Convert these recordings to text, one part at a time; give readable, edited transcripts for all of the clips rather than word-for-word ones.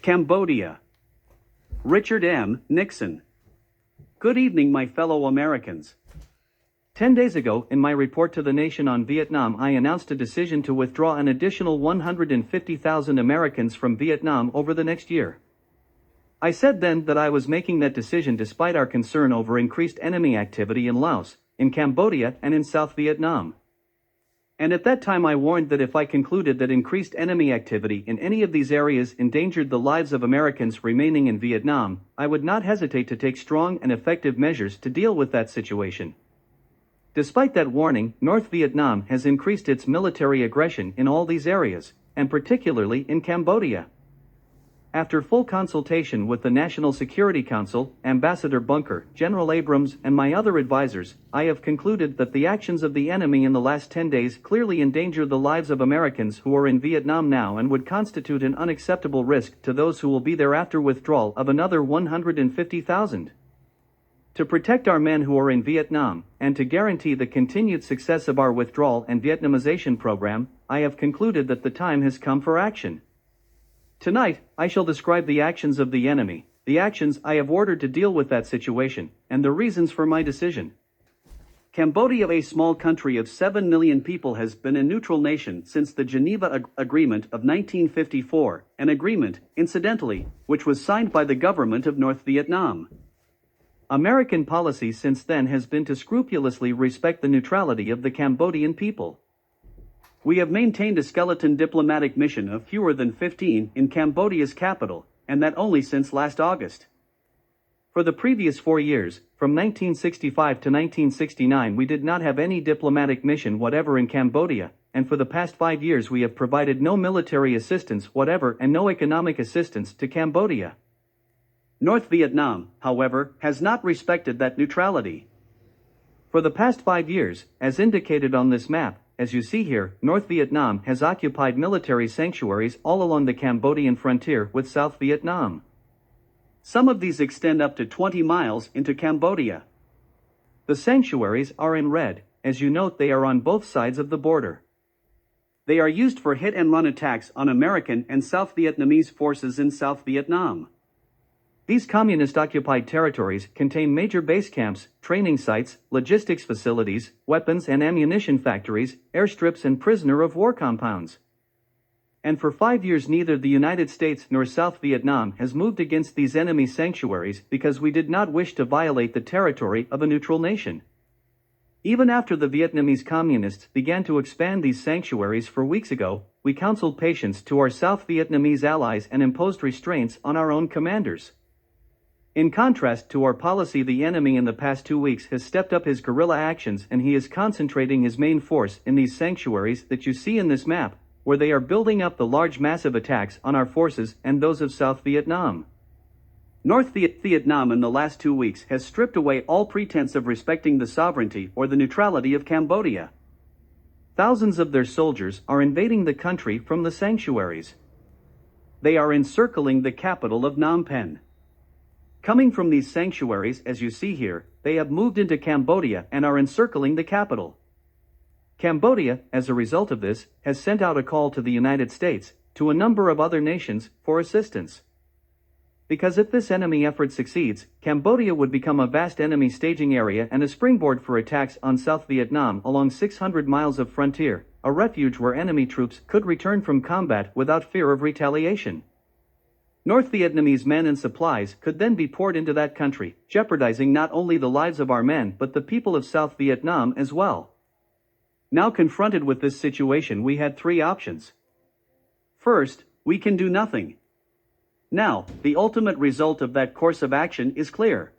Cambodia. Richard M. Nixon. Good evening, my fellow Americans. 10 days ago, in my report to the nation on Vietnam, I announced a decision to withdraw an additional 150,000 Americans from Vietnam over the next year. I said then that I was making that decision despite our concern over increased enemy activity in Laos, in Cambodia, and in South Vietnam. And at that time I warned that if I concluded that increased enemy activity in any of these areas endangered the lives of Americans remaining in Vietnam, I would not hesitate to take strong and effective measures to deal with that situation. Despite that warning, North Vietnam has increased its military aggression in all these areas, and particularly in Cambodia. After full consultation with the National Security Council, Ambassador Bunker, General Abrams, and my other advisors, I have concluded that the actions of the enemy in the last 10 days clearly endanger the lives of Americans who are in Vietnam now and would constitute an unacceptable risk to those who will be there after withdrawal of another 150,000. To protect our men who are in Vietnam, and to guarantee the continued success of our withdrawal and Vietnamization program, I have concluded that the time has come for action. Tonight, I shall describe the actions of the enemy, the actions I have ordered to deal with that situation, and the reasons for my decision. Cambodia, a small country of 7 million people, has been a neutral nation since the Geneva Agreement of 1954, an agreement, incidentally, which was signed by the government of North Vietnam. American policy since then has been to scrupulously respect the neutrality of the Cambodian people. We have maintained a skeleton diplomatic mission of fewer than 15 in Cambodia's capital, and that only since last August. For the previous 4 years, from 1965 to 1969, we did not have any diplomatic mission whatever in Cambodia, and for the past 5 years we have provided no military assistance whatever and no economic assistance to Cambodia. North Vietnam, however, has not respected that neutrality. For the past 5 years, as indicated on this map, as you see here, North Vietnam has occupied military sanctuaries all along the Cambodian frontier with South Vietnam. Some of these extend up to 20 miles into Cambodia. The sanctuaries are in red, as you note they are on both sides of the border. They are used for hit-and-run attacks on American and South Vietnamese forces in South Vietnam. These communist-occupied territories contain major base camps, training sites, logistics facilities, weapons and ammunition factories, airstrips and prisoner-of-war compounds. And for 5 years neither the United States nor South Vietnam has moved against these enemy sanctuaries because we did not wish to violate the territory of a neutral nation. Even after the Vietnamese communists began to expand these sanctuaries 4 weeks ago, we counseled patience to our South Vietnamese allies and imposed restraints on our own commanders. In contrast to our policy, the enemy in the past 2 weeks has stepped up his guerrilla actions and he is concentrating his main force in these sanctuaries that you see in this map, where they are building up the large massive attacks on our forces and those of South Vietnam. North Vietnam in the last 2 weeks has stripped away all pretense of respecting the sovereignty or the neutrality of Cambodia. Thousands of their soldiers are invading the country from the sanctuaries. They are encircling the capital of Phnom Penh. Coming from these sanctuaries, as you see here, they have moved into Cambodia and are encircling the capital. Cambodia, as a result of this, has sent out a call to the United States, to a number of other nations, for assistance. Because if this enemy effort succeeds, Cambodia would become a vast enemy staging area and a springboard for attacks on South Vietnam along 600 miles of frontier, a refuge where enemy troops could return from combat without fear of retaliation. North Vietnamese men and supplies could then be poured into that country, jeopardizing not only the lives of our men but the people of South Vietnam as well. Now confronted with this situation, we had 3 options. First, we can do nothing. Now, the ultimate result of that course of action is clear.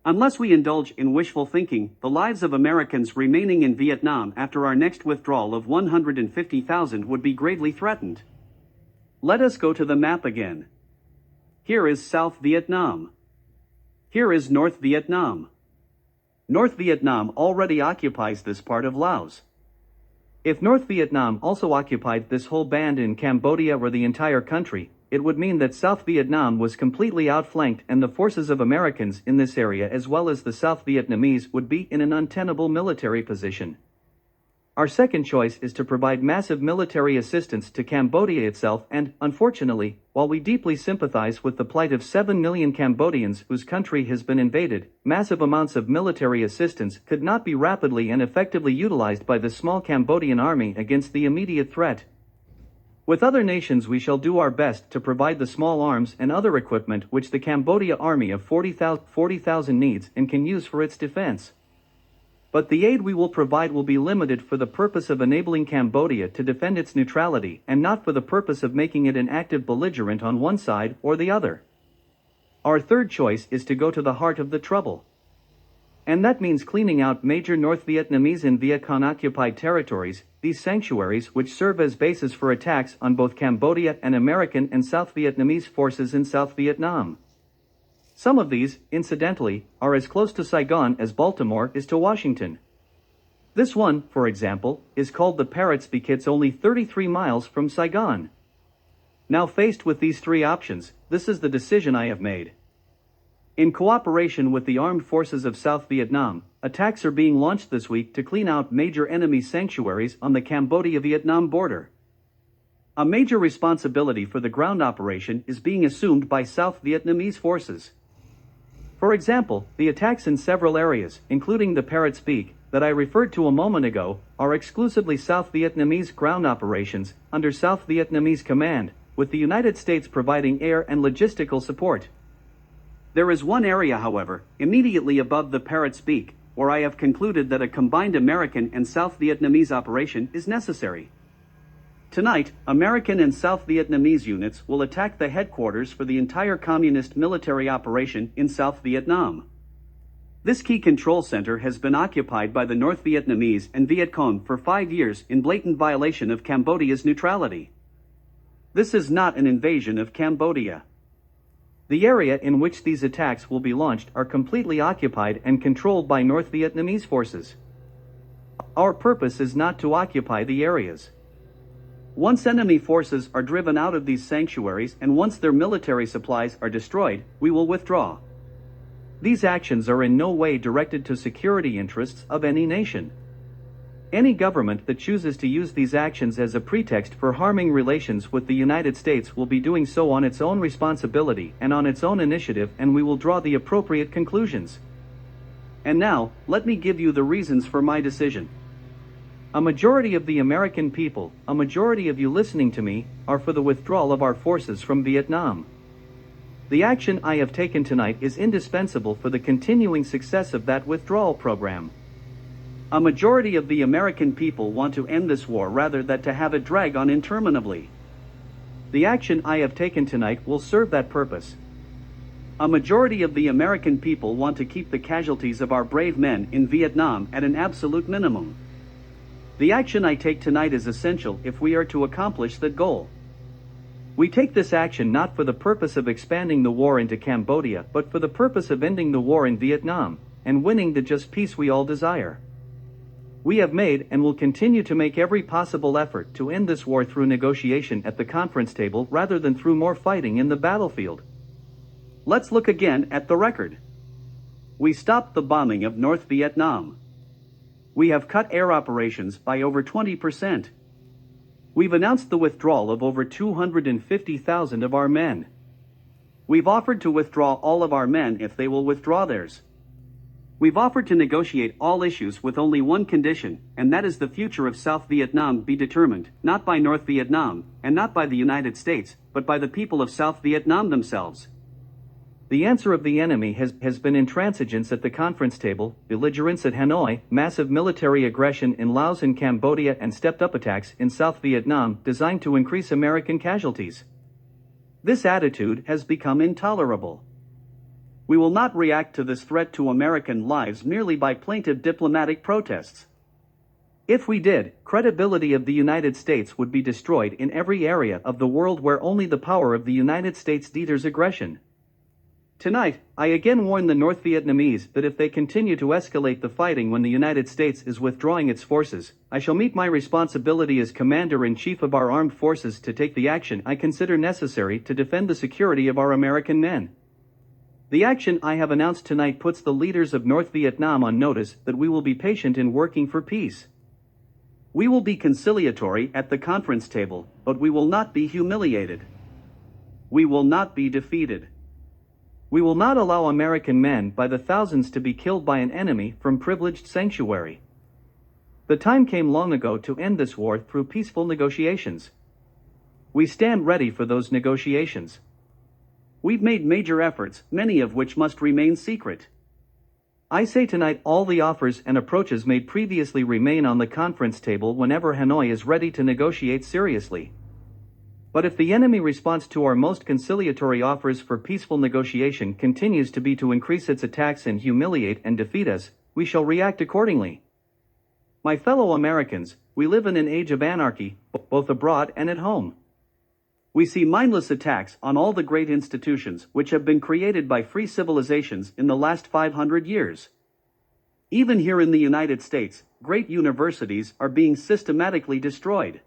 Unless we indulge in wishful thinking, the lives of Americans remaining in Vietnam after our next withdrawal of 150,000 would be gravely threatened. Let us go to the map again. Here is South Vietnam. Here is North Vietnam. North Vietnam already occupies this part of Laos. If North Vietnam also occupied this whole band in Cambodia or the entire country, it would mean that South Vietnam was completely outflanked and the forces of Americans in this area as well as the South Vietnamese would be in an untenable military position. Our second choice is to provide massive military assistance to Cambodia itself and, unfortunately, while we deeply sympathize with the plight of 7 million Cambodians whose country has been invaded, massive amounts of military assistance could not be rapidly and effectively utilized by the small Cambodian army against the immediate threat. With other nations we shall do our best to provide the small arms and other equipment which the Cambodia army of 40,000 needs and can use for its defense. But the aid we will provide will be limited for the purpose of enabling Cambodia to defend its neutrality and not for the purpose of making it an active belligerent on one side or the other. Our third choice is to go to the heart of the trouble. And that means cleaning out major North Vietnamese and Viet Cong-occupied territories, these sanctuaries which serve as bases for attacks on both Cambodia and American and South Vietnamese forces in South Vietnam. Some of these, incidentally, are as close to Saigon as Baltimore is to Washington. This one, for example, is called the Parrots because it's only 33 miles from Saigon. Now faced with these three options, this is the decision I have made. In cooperation with the armed forces of South Vietnam, attacks are being launched this week to clean out major enemy sanctuaries on the Cambodia-Vietnam border. A major responsibility for the ground operation is being assumed by South Vietnamese forces. For example, the attacks in several areas, including the Parrots Peak, that I referred to a moment ago, are exclusively South Vietnamese ground operations under South Vietnamese command, with the United States providing air and logistical support. There is one area, however, immediately above the Parrots Peak, where I have concluded that a combined American and South Vietnamese operation is necessary. Tonight, American and South Vietnamese units will attack the headquarters for the entire communist military operation in South Vietnam. This key control center has been occupied by the North Vietnamese and Viet Cong for 5 years in blatant violation of Cambodia's neutrality. This is not an invasion of Cambodia. The area in which these attacks will be launched are completely occupied and controlled by North Vietnamese forces. Our purpose is not to occupy the areas. Once enemy forces are driven out of these sanctuaries and once their military supplies are destroyed, we will withdraw. These actions are in no way directed to security interests of any nation. Any government that chooses to use these actions as a pretext for harming relations with the United States will be doing so on its own responsibility and on its own initiative, and we will draw the appropriate conclusions. And now, let me give you the reasons for my decision. A majority of the American people, a majority of you listening to me, are for the withdrawal of our forces from Vietnam. The action I have taken tonight is indispensable for the continuing success of that withdrawal program. A majority of the American people want to end this war rather than to have it drag on interminably. The action I have taken tonight will serve that purpose. A majority of the American people want to keep the casualties of our brave men in Vietnam at an absolute minimum. The action I take tonight is essential if we are to accomplish that goal. We take this action not for the purpose of expanding the war into Cambodia, but for the purpose of ending the war in Vietnam, and winning the just peace we all desire. We have made and will continue to make every possible effort to end this war through negotiation at the conference table rather than through more fighting in the battlefield. Let's look again at the record. We stopped the bombing of North Vietnam. We have cut air operations by over 20%. We've announced the withdrawal of over 250,000 of our men. We've offered to withdraw all of our men if they will withdraw theirs. We've offered to negotiate all issues with only one condition, and that is the future of South Vietnam be determined, not by North Vietnam, and not by the United States, but by the people of South Vietnam themselves. The answer of the enemy has been intransigence at the conference table, belligerence at Hanoi, massive military aggression in Laos and Cambodia, and stepped-up attacks in South Vietnam designed to increase American casualties. This attitude has become intolerable. We will not react to this threat to American lives merely by plaintive diplomatic protests. If we did, credibility of the United States would be destroyed in every area of the world where only the power of the United States deters aggression. Tonight, I again warn the North Vietnamese that if they continue to escalate the fighting when the United States is withdrawing its forces, I shall meet my responsibility as Commander-in-Chief of our armed forces to take the action I consider necessary to defend the security of our American men. The action I have announced tonight puts the leaders of North Vietnam on notice that we will be patient in working for peace. We will be conciliatory at the conference table, but we will not be humiliated. We will not be defeated. We will not allow American men by the thousands to be killed by an enemy from privileged sanctuary. The time came long ago to end this war through peaceful negotiations. We stand ready for those negotiations. We've made major efforts, many of which must remain secret. I say tonight all the offers and approaches made previously remain on the conference table whenever Hanoi is ready to negotiate seriously. But if the enemy response to our most conciliatory offers for peaceful negotiation continues to be to increase its attacks and humiliate and defeat us, we shall react accordingly. My fellow Americans, we live in an age of anarchy, both abroad and at home. We see mindless attacks on all the great institutions which have been created by free civilizations in the last 500 years. Even here in the United States, great universities are being systematically destroyed.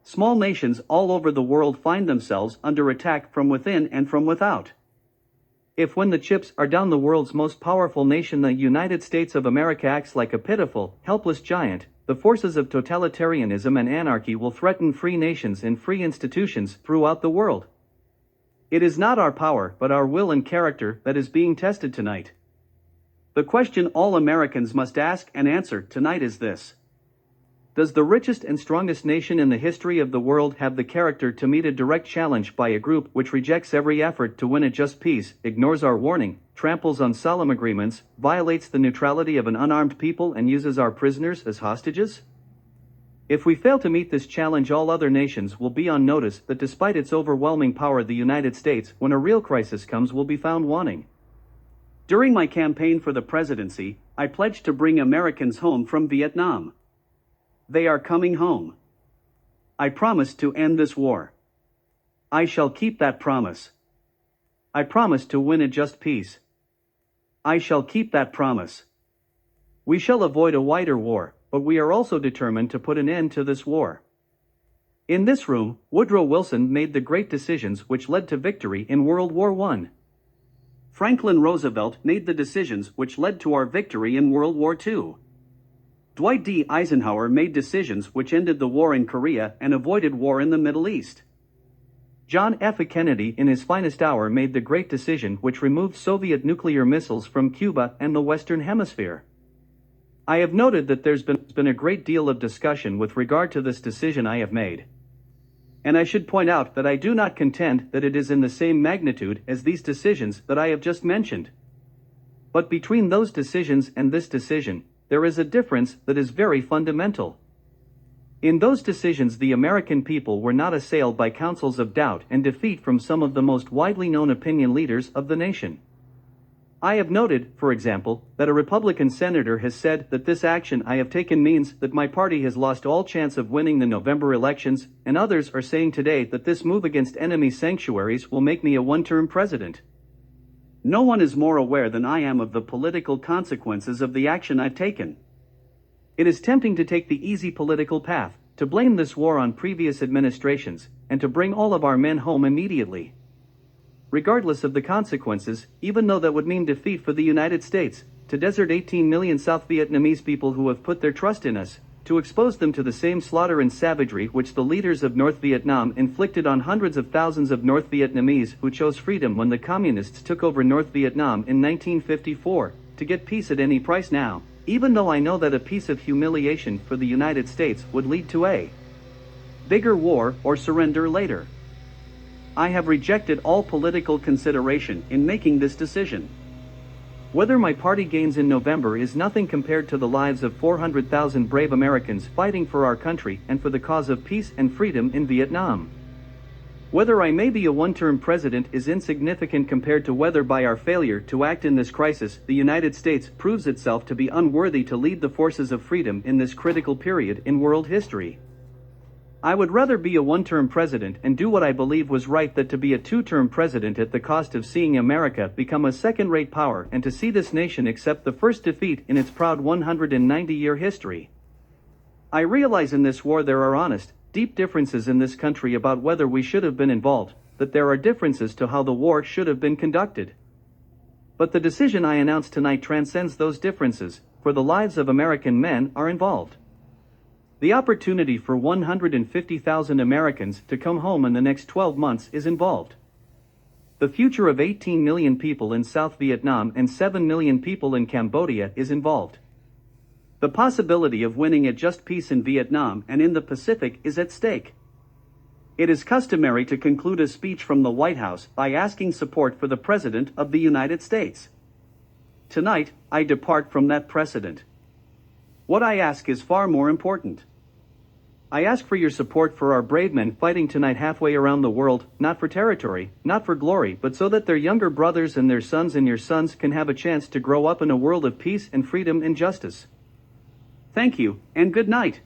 Small nations all over the world find themselves under attack from within and from without. If when the chips are down the world's most powerful nation, the United States of America, acts like a pitiful, helpless giant, the forces of totalitarianism and anarchy will threaten free nations and free institutions throughout the world. It is not our power but our will and character that is being tested tonight. The question all Americans must ask and answer tonight is this: does the richest and strongest nation in the history of the world have the character to meet a direct challenge by a group which rejects every effort to win a just peace, ignores our warning, tramples on solemn agreements, violates the neutrality of an unarmed people, and uses our prisoners as hostages? If we fail to meet this challenge, all other nations will be on notice that despite its overwhelming power, the United States, when a real crisis comes, will be found wanting. During my campaign for the presidency, I pledged to bring Americans home from Vietnam. They are coming home. I promised to end this war. I shall keep that promise. I promised to win a just peace. I shall keep that promise. We shall avoid a wider war, but we are also determined to put an end to this war. In this room, Woodrow Wilson made the great decisions which led to victory in World War I. Franklin Roosevelt made the decisions which led to our victory in World War II. Dwight D. Eisenhower made decisions which ended the war in Korea and avoided war in the Middle East. John F. Kennedy, in his finest hour, made the great decision which removed Soviet nuclear missiles from Cuba and the Western Hemisphere. I have noted that there's been a great deal of discussion with regard to this decision I have made. And I should point out that I do not contend that it is in the same magnitude as these decisions that I have just mentioned. But between those decisions and this decision, there is a difference that is very fundamental. In those decisions, the American people were not assailed by counsels of doubt and defeat from some of the most widely known opinion leaders of the nation. I have noted, for example, that a Republican senator has said that this action I have taken means that my party has lost all chance of winning the November elections, and others are saying today that this move against enemy sanctuaries will make me a one-term president. No one is more aware than I am of the political consequences of the action I've taken. It is tempting to take the easy political path, to blame this war on previous administrations, and to bring all of our men home immediately. Regardless of the consequences, even though that would mean defeat for the United States, to desert 18 million South Vietnamese people who have put their trust in us, to expose them to the same slaughter and savagery which the leaders of North Vietnam inflicted on hundreds of thousands of North Vietnamese who chose freedom when the communists took over North Vietnam in 1954, to get peace at any price now, even though I know that a peace of humiliation for the United States would lead to a bigger war or surrender later. I have rejected all political consideration in making this decision. Whether my party gains in November is nothing compared to the lives of 400,000 brave Americans fighting for our country and for the cause of peace and freedom in Vietnam. Whether I may be a one-term president is insignificant compared to whether by our failure to act in this crisis, the United States proves itself to be unworthy to lead the forces of freedom in this critical period in world history. I would rather be a one-term president and do what I believe was right than to be a two-term president at the cost of seeing America become a second-rate power and to see this nation accept the first defeat in its proud 190-year history. I realize in this war there are honest, deep differences in this country about whether we should have been involved, that there are differences to how the war should have been conducted. But the decision I announce tonight transcends those differences, for the lives of American men are involved. The opportunity for 150,000 Americans to come home in the next 12 months is involved. The future of 18 million people in South Vietnam and 7 million people in Cambodia is involved. The possibility of winning a just peace in Vietnam and in the Pacific is at stake. It is customary to conclude a speech from the White House by asking support for the President of the United States. Tonight, I depart from that precedent. What I ask is far more important. I ask for your support for our brave men fighting tonight halfway around the world, not for territory, not for glory, but so that their younger brothers and their sons and your sons can have a chance to grow up in a world of peace and freedom and justice. Thank you, and good night.